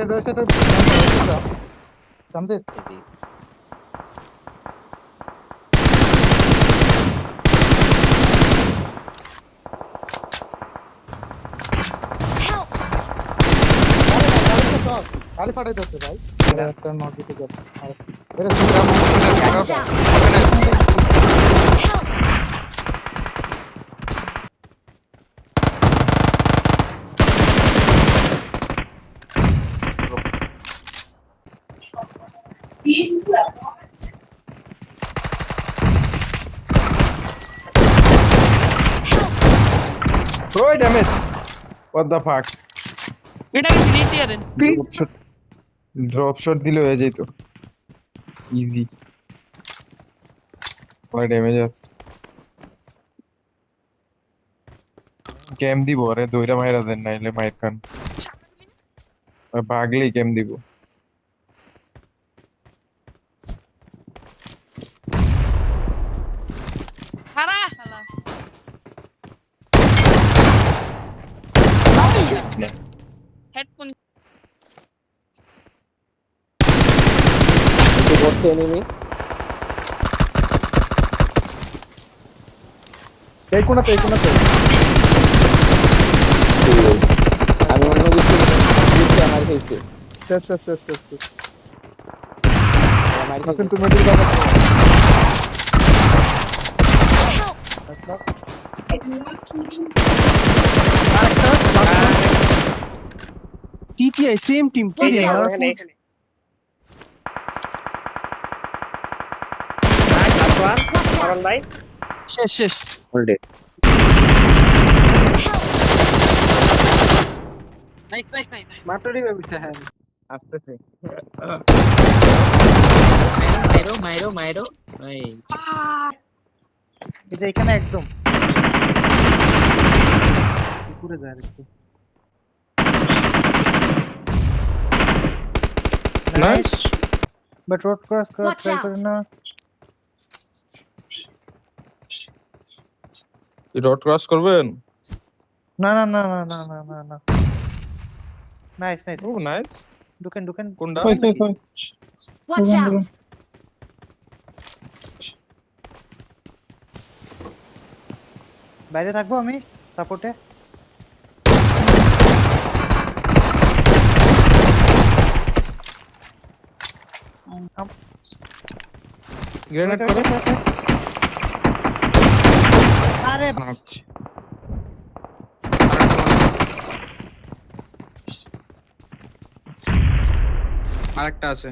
Right সামনে Help! খালি ফাটাই দিচ্ছে ভাই একটা নট দিতে গেল Watch out! Help! Throw it, damage. What the fuck? এটা কি নিতে পারেন Drop shot দিলে হয়ে যেত ইজি অনেক ড্যামেজ আছে গেম দিব আরে দইরা মাইরা দেন নাইলে মাইর খান ভাগলেই গেম দিব খারা শালা হেডফোন এই কোনাতে আমি অন্য কিছু দিচ্ছি আমার ফেসে শেষ আমার এখন তুমি মেডিকেল বাবা TTI same team Watch TTI out! শেষ শেষ হোল্ড নাইস মাটরি বেবিছে হ্যাঁ আসতেছে মাইরো ভাই এই যে এখানে একদম পুরো যায় একটু নাইস বাট রোড ক্রস করা Watch ট্রাই out! করে না রড ক্রস করবেন না নাইস ও নাইস ঢুকেন কোনটা Watch out! বাইরে থাকবো আমি সাপোর্টে গ্রেনেড করে আরে আরেকটা আছে